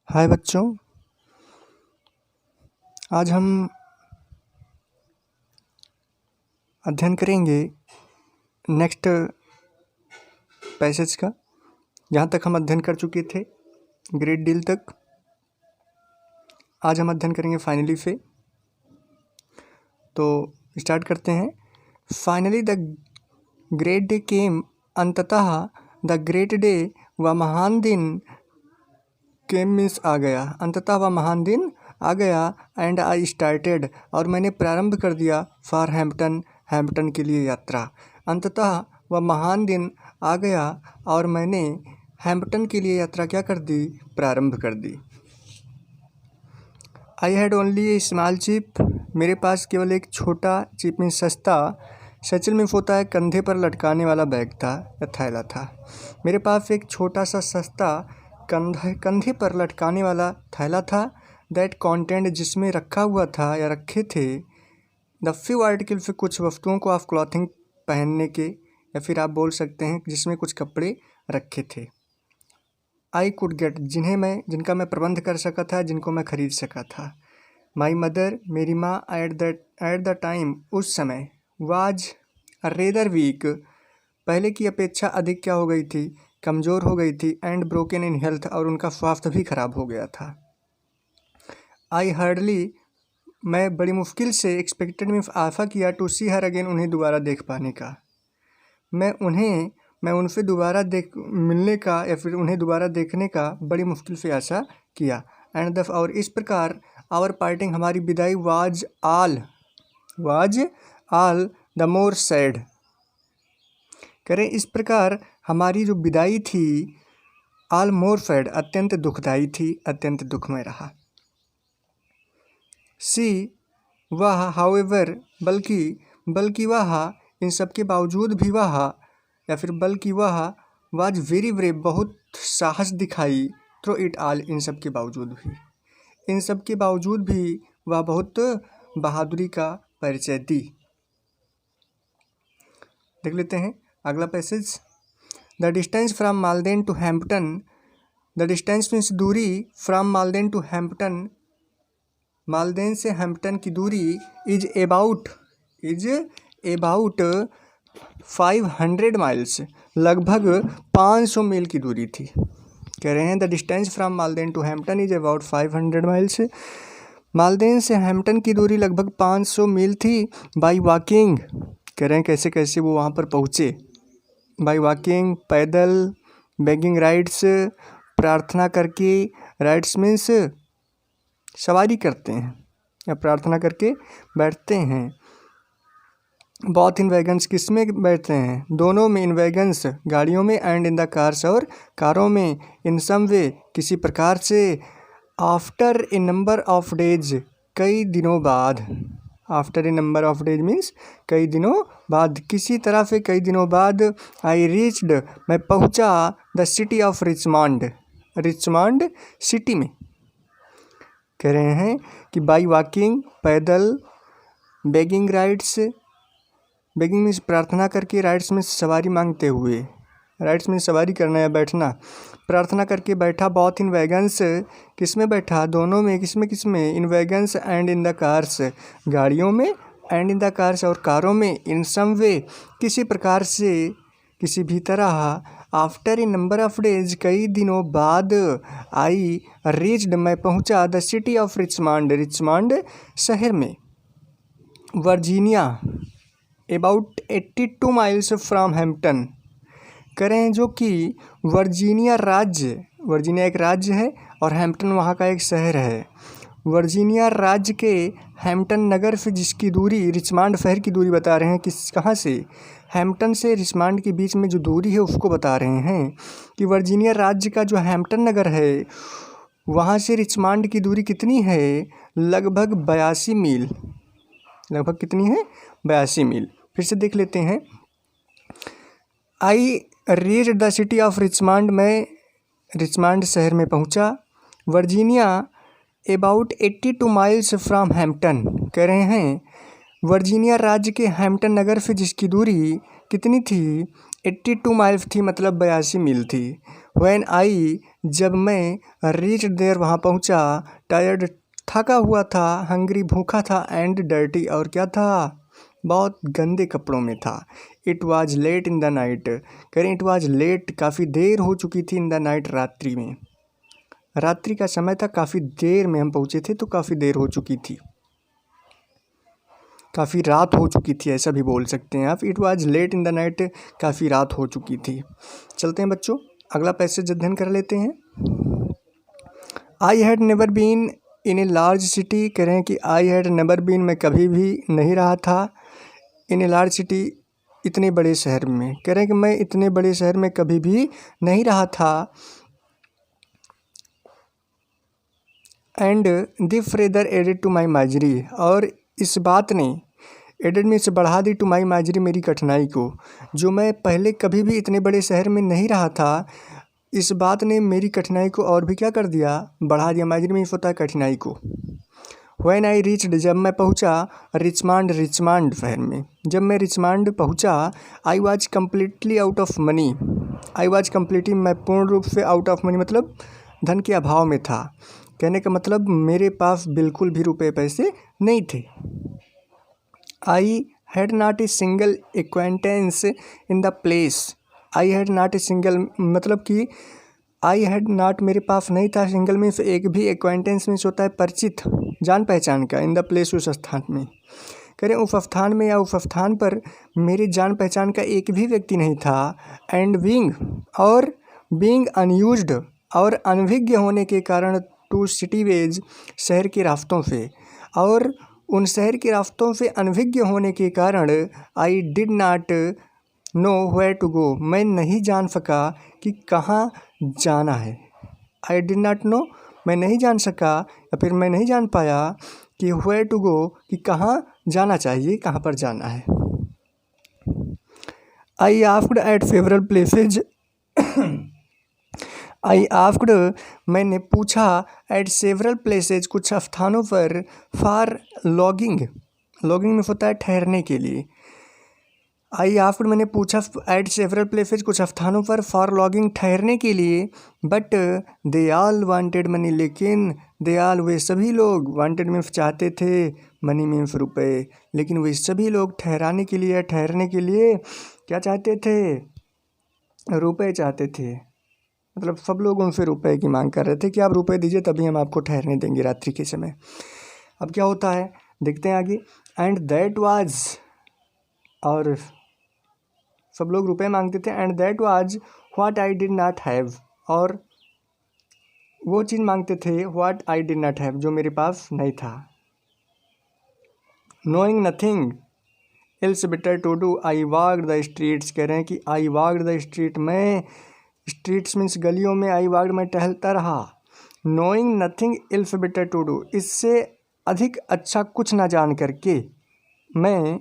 हाय बच्चों, आज हम अध्ययन करेंगे नेक्स्ट पैसेज का। जहाँ तक हम अध्ययन कर चुके थे ग्रेट डील तक, आज हम अध्ययन करेंगे फाइनली पे। तो स्टार्ट करते हैं। फाइनली द ग्रेट डे केम, अंततः द ग्रेट डे, वह महान दिन केम मीन्स आ गया, अंततः वह महान दिन आ गया। एंड आई स्टार्टेड, और मैंने प्रारंभ कर दिया, फॉर हैम्पटन, हैम्पटन के लिए यात्रा। अंततः वह महान दिन आ गया और मैंने हैम्पटन के लिए यात्रा क्या कर दी, प्रारंभ कर दी। I had only a small chip, मेरे पास केवल एक छोटा चिप में सस्ता, सचल में होता है कंधे पर लटकाने वाला बैग था या थैला था। मेरे पास एक छोटा सा सस्ता कंधे पर लटकाने वाला थैला था। दैट कॉन्टेंट, जिसमें रखा हुआ था या रखे थे, द फ्यू आर्टिकल, फिर कुछ वस्तुओं को, ऑफ क्लॉथिंग, पहनने के, या फिर आप बोल सकते हैं जिसमें कुछ कपड़े रखे थे। आई कुड गेट, जिनका मैं प्रबंध कर सका था, जिनको मैं खरीद सका था। माई मदर, मेरी माँ, एट द टाइम, उस समय, वाज रेदर वीक, पहले की अपेक्षा अधिक क्या हो गई थी, कमज़ोर हो गई थी। एंड ब्रोकन इन हेल्थ, और उनका स्वास्थ्य भी खराब हो गया था। आई हार्डली, मैं बड़ी मुश्किल से, एक्सपेक्टेड में आशा किया, टू सी हर अगेन, उन्हें दोबारा देख पाने का। मैं उनसे दोबारा मिलने का या फिर उन्हें दोबारा देखने का बड़ी मुश्किल से आशा किया। एंड और इस प्रकार आवर पार्टिंग, हमारी विदाई, was all the more sad, करें इस प्रकार हमारी जो विदाई थी, आल मोर सैड, अत्यंत दुखदाई थी, अत्यंत दुखमय रहा। सी, वह, हाउएवर, बल्कि वह, इन सब के बावजूद भी वह, या फिर बल्कि वह, वाज वेरी ब्रेव, बहुत साहस दिखाई, थ्रू इट ऑल, इन सब के बावजूद भी वह बहुत बहादुरी का परिचय दी। देख लेते हैं अगला passage. The distance from Malden to Hampton, the distance means दूरी, from Malden to Hampton, Malden से हैम्पटन की दूरी, इज अबाउट 500 माइल्स, लगभग 500 मील की दूरी थी। कह रहे हैं the distance from Malden to Hampton is about 500 miles, Malden से हैम्पटन की दूरी लगभग 500 मील थी। बाई वॉकिंग, कह रहे हैं कैसे कैसे वो वहाँ पर पहुँचे। बाई वॉकिंग, पैदल, बेगिंग राइड्स, प्रार्थना करके, राइड्स मीन्स सवारी करते हैं या प्रार्थना करके बैठते हैं। बोथ इन वैगन्स, किस में बैठते हैं, दोनों में, इन वैगन्स, गाड़ियों में, एंड इन द कार्स, और कारों में, इन सम वे, किसी प्रकार से, after a number of days, कई दिनों बाद, after a number of days means कई दिनों बाद, किसी तरह से कई दिनों बाद। आई रीच्ड, मैं पहुंचा, the city of Richmond, Richmond city में। कह रहे हैं कि बाई वॉकिंग, पैदल, बेगिंग राइड्स, बेगिंग मीन्स प्रार्थना करके, राइड्स में सवारी मांगते हुए, राइड्स में सवारी करना या बैठना, प्रार्थना करके बैठा। बॉथ इन वैगन्स, किस में बैठा, दोनों में, किस में, in wagons and in the cars, गाड़ियों में, एंड इन द कार्स, और कारों में, इन सम वे, किसी प्रकार से, किसी भी तरह। After a number of days, कई दिनों बाद। आई रीच्ड, मैं पहुंचा, the city of Richmond, Richmond शहर में। Virginia, about 82 miles from Hampton, करें जो कि वर्जीनिया राज्य, वर्जीनिया एक राज्य है और हैम्पटन वहाँ का एक शहर है। वर्जीनिया राज्य के हैम्पटन नगर से जिसकी दूरी, रिचमंड शहर की दूरी बता रहे हैं, कहाँ से, हैम्पटन से रिचमंड के बीच में जो दूरी है उसको बता रहे हैं कि वर्जीनिया राज्य का जो हैम्पटन नगर है वहाँ से रिचमंड की दूरी कितनी है, लगभग 82 मील, लगभग कितनी है, 82 मील। फिर से देख लेते हैं। I reach the city of Richmond, मैं रिचमंड शहर में पहुंचा। Virginia about 82 miles from Hampton, कह रहे हैं वर्जीनिया राज्य के हैम्पटन नगर से जिसकी दूरी कितनी थी, 82 माइल्स थी, मतलब 82 मील थी। व्हेन आई, जब मैं रीच देयर, वहाँ पहुँचा, टायर्ड, थका हुआ था, हंग्री, भूखा था, एंड डर्टी, और क्या था, बहुत गंदे कपड़ों में था। It was late in the night, करें इट वॉज लेट, काफ़ी देर हो चुकी थी, इन द नाइट, रात्रि में, रात्रि का समय था, काफ़ी देर में हम पहुँचे थे, तो काफ़ी देर हो चुकी थी, काफ़ी रात हो चुकी थी, ऐसा भी बोल सकते हैं आप। It was late in the night, काफ़ी रात हो चुकी थी। चलते हैं बच्चों, अगला पैसेज अध्ययन कर लेते हैं। I had never been in a large city, कह रहे हैं कि आई हैड नेवर बीन, मैं कभी भी नहीं रहा था, इन ए लार्ज सिटी, इतने बड़े शहर में, कह रहे हैं कि मैं इतने बड़े शहर में कभी भी नहीं रहा था। And the father added to my misery, और इस बात ने, एडेड में से बढ़ा दी, टू माई माजरी, मेरी कठिनाई को, जो मैं पहले कभी भी इतने बड़े शहर में नहीं रहा था, इस बात ने मेरी कठिनाई को और भी क्या कर दिया, बढ़ा दिया। माजरी में होता है कठिनाई को। व्हेन आई रीच्ड, जब मैं पहुंचा, रिचमंड, रिचमंड शहर में, जब मैं रिचमंड पहुंचा, I was completely out of money, I was completely, मैं पूर्ण रूप से आउट ऑफ मनी, मतलब धन के अभाव में था। कहने का मतलब मेरे पास बिल्कुल भी रुपए पैसे नहीं थे। I had not a single acquaintance in the place, I had not a single, मतलब कि आई हैड नॉट, मेरे पास नहीं था, सिंगल मीन्स एक भी, एक्वेंटेंस मीन्स होता है परिचित, जान पहचान का, इन द प्लेस, उस स्थान में, करें उस स्थान में या उस स्थान पर मेरी जान पहचान का एक भी व्यक्ति नहीं था। एंड बीइंग, और बीइंग अनयूज्ड, और अनभिज्ञ होने के कारण, टू सिटी वेज, शहर के रास्तों से, और उन शहर के रास्तों से अनभिज्ञ होने के कारण, I did not know where to go, मैं नहीं जान सका कि कहाँ जाना है। आई डिड नॉट नो, मैं नहीं जान सका, या फिर मैं नहीं जान पाया कि वेयर टू गो, कि कहाँ जाना चाहिए, कहाँ पर जाना है। I asked at several places, I asked, मैंने पूछा, एट सेवरल प्लेसेज, कुछ स्थानों पर, फॉर लॉगिंग, लॉगिंग में होता है ठहरने के लिए। आई आस्क्ड, मैंने पूछा, एट सेवरल प्लेसेज, कुछ स्थानों पर, फॉर लॉगिंग, ठहरने के लिए, but they all wanted money, लेकिन दे ऑल, वे सभी लोग, वांटेड मीन्स चाहते थे, मनी मीन्स रुपए, लेकिन वे सभी लोग ठहराने के लिए, ठहरने के लिए क्या चाहते थे, रुपए चाहते थे, मतलब सब लोग उनसे रुपए की मांग कर रहे थे कि आप रुपए दीजिए तभी हम आपको ठहरने देंगे रात्रि के समय। अब क्या होता है, देखते हैं आगे। एंड दैट वाज, और सब लोग रुपए मांगते थे, and that was what I did not have, और वो चीज़ मांगते थे, what I did not have, जो मेरे पास नहीं था। Knowing nothing else better to do, I walked the streets, कह रहे हैं कि आई वॉक्ड द स्ट्रीट, मैं, स्ट्रीट्स मीन्स गलियों में, आई वॉक्ड, मैं टहलता रहा। Knowing nothing else better to do, इससे अधिक अच्छा कुछ ना जान करके, मैं,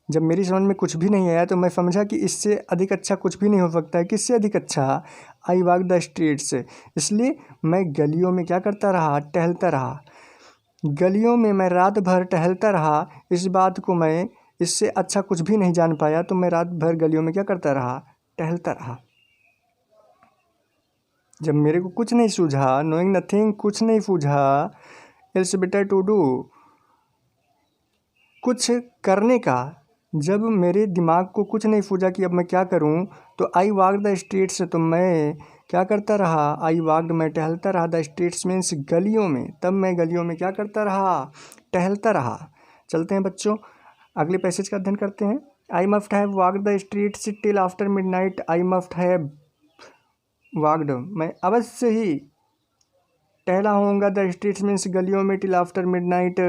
जब मेरी समझ में कुछ भी नहीं आया तो मैं समझा कि इससे अधिक अच्छा कुछ भी नहीं हो सकता है। किससे अधिक अच्छा, आई वॉक द स्ट्रीट्स, इसलिए मैं गलियों में क्या करता रहा, टहलता रहा, गलियों में मैं रात भर टहलता रहा। इस बात को मैं, इससे अच्छा कुछ भी नहीं जान पाया, तो मैं रात भर गलियों में क्या करता रहा, टहलता रहा। जब मेरे को कुछ नहीं सूझा, नोइंग नथिंग, कुछ नहीं सूझा, इट्स बेटर टू डू, कुछ करने का, जब मेरे दिमाग को कुछ नहीं सूझा कि अब मैं क्या करूं, तो आई वॉक द स्ट्रीट्स, तो मैं क्या करता रहा, आई वॉकड, मैं टहलता रहा, द स्ट्रीट्स मीन्स गलियों में, तब मैं गलियों में क्या करता रहा, टहलता रहा। चलते हैं बच्चों, अगले पैसेज का अध्ययन करते हैं। I must have walked the streets till after midnight, I must have walked, मैं अवश्य ही टहला होऊंगा, द स्ट्रीट्स मीन्स गलियों में, टिल आफ्टर मिडनाइट,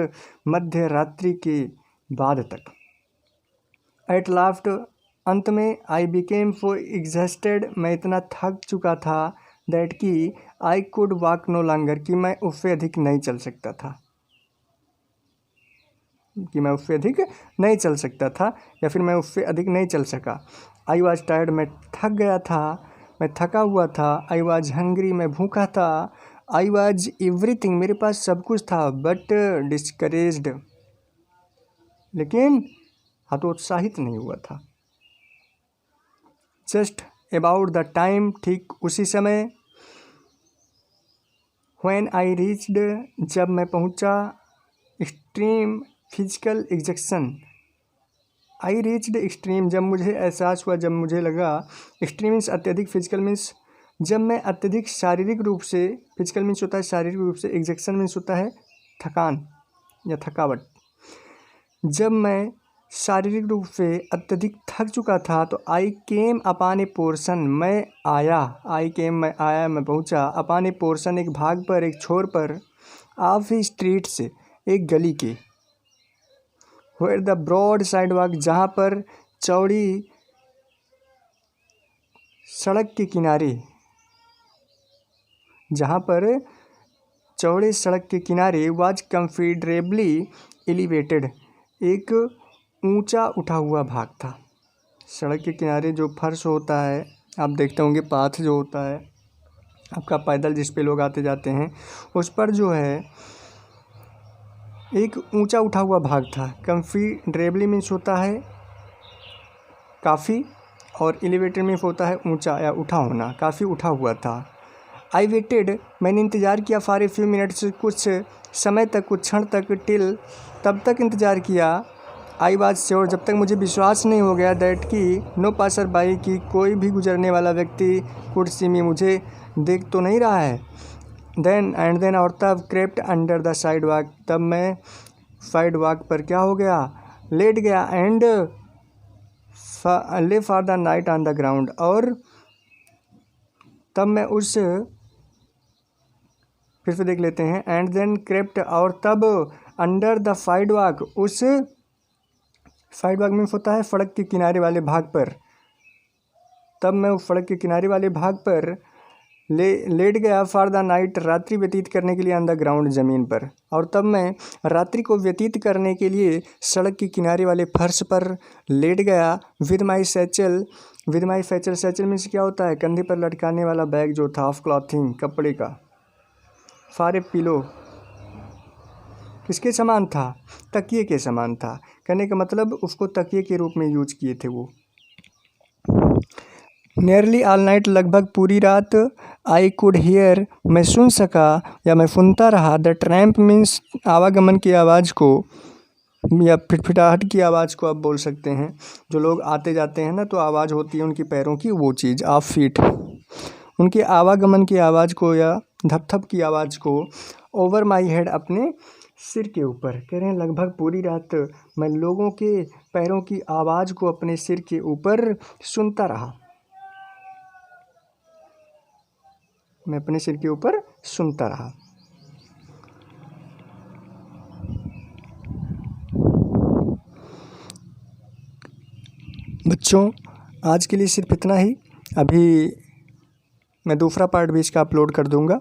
मध्य रात्रि के बाद तक। एट लास्ट, अंत में, आई बिकेम सो एग्जॉस्टेड, मैं इतना थक चुका था, दैट कि I could walk no longer, कि मैं उससे अधिक नहीं चल सकता था, कि मैं उससे अधिक नहीं चल सकता था, या फिर मैं उससे अधिक नहीं चल सका। आई वॉज टायर्ड, मैं थक गया था, मैं थका हुआ था। आई वॉज हंग्री, मैं भूखा था। आई वॉज एवरीथिंग, मेरे पास सब कुछ था, बट डिस्करेज्ड, लेकिन हतोत्साहित नहीं हुआ था। जस्ट अबाउट द टाइम, ठीक उसी समय, व्हेन आई रीच्ड, जब मैं पहुंचा, extreme physical exhaustion, I reached extreme, जब मुझे एहसास हुआ, जब मुझे लगा, एक्सट्रीम मीन्स अत्यधिक, फिजिकल मीन्स जब मैं अत्यधिक शारीरिक रूप से, फिजिकल मीन्स होता है शारीरिक रूप से, एग्जॉशन मीन्स होता है थकान या थकावट, जब मैं शारीरिक रूप से अत्यधिक थक चुका था तो आई केम अपान ए पोर्शन, मैं आया, आई केम मैं आया, मैं पहुंचा, अपान ए पोर्शन एक भाग पर, एक छोर पर, ऑफ ही स्ट्रीट से, एक गली के, where the broad sidewalk, जहाँ पर चौड़ी सड़क के किनारे, जहाँ पर चौड़े सड़क के किनारे, वाज कंफीडरेबली एलिवेटेड, एक ऊंचा उठा हुआ भाग था। सड़क के किनारे जो फर्श होता है, आप देखते होंगे पाथ जो होता है आपका पैदल, जिस पे लोग आते जाते हैं, उस पर जो है एक ऊंचा उठा हुआ भाग था। कंफीडरेबली मीन्स होता है काफ़ी, और एलिवेटेड मीन्स होता है ऊंचा या उठा होना, काफ़ी उठा हुआ था। आई वेटेड, मैंने इंतज़ार किया, फॉर ए फ्यू मिनट्स, कुछ समय तक, कुछ क्षण तक, टिल, तब तक इंतज़ार किया, आई वाज श्योर, जब तक मुझे विश्वास नहीं हो गया, दैट कि नो पासर बाई, कि कोई भी गुजरने वाला व्यक्ति कुड सी मी, मुझे देख तो नहीं रहा है। देन एंड देन, और तब, crept under the side walk, तब मैं साइड वॉक पर क्या हो गया, लेट गया, एंड ले for the night on the ground, और तब मैं उस, फिर से देख लेते हैं, एंड देन क्रेप्ट, और तब, अंडर द साइड वॉक, उस साइड वॉक में होता है सड़क के किनारे वाले भाग पर, तब मैं उस सड़क के किनारे वाले भाग पर लेट गया, फॉर द नाइट, रात्रि व्यतीत करने के लिए, ऑन द ग्राउंड, ज़मीन पर, और तब मैं रात्रि को व्यतीत करने के लिए सड़क के किनारे वाले फर्श पर लेट गया, with my satchel, with my satchel, satchel means क्या होता है, कंधे पर लटकाने वाला बैग जो था, ऑफ क्लॉथिंग, कपड़े का, फॉर ए पिलो, किसके समान था, तकिए के समान था, कहने का मतलब उसको तकिए के रूप में यूज किए थे वो। नियरली ऑल नाइट, लगभग पूरी रात, आई कुड हियर, मैं सुन सका या मैं सुनता रहा, द ट्रैम्प मीन्स आवागमन की आवाज़ को या फिटफिटाहट की आवाज़ को आप बोल सकते हैं, जो लोग आते जाते हैं ना तो आवाज़ होती है उनकी पैरों की, वो चीज़, ऑफ फीट, उनके आवागमन की आवाज़ को या धप-धप की आवाज़ को, ओवर माई हेड, अपने सिर के ऊपर, कह रहे हैं लगभग पूरी रात मैं लोगों के पैरों की आवाज़ को अपने सिर के ऊपर सुनता रहा, मैं अपने सिर के ऊपर सुनता रहा। बच्चों, आज के लिए सिर्फ इतना ही, अभी मैं दूसरा पार्ट भी इसका अपलोड कर दूंगा।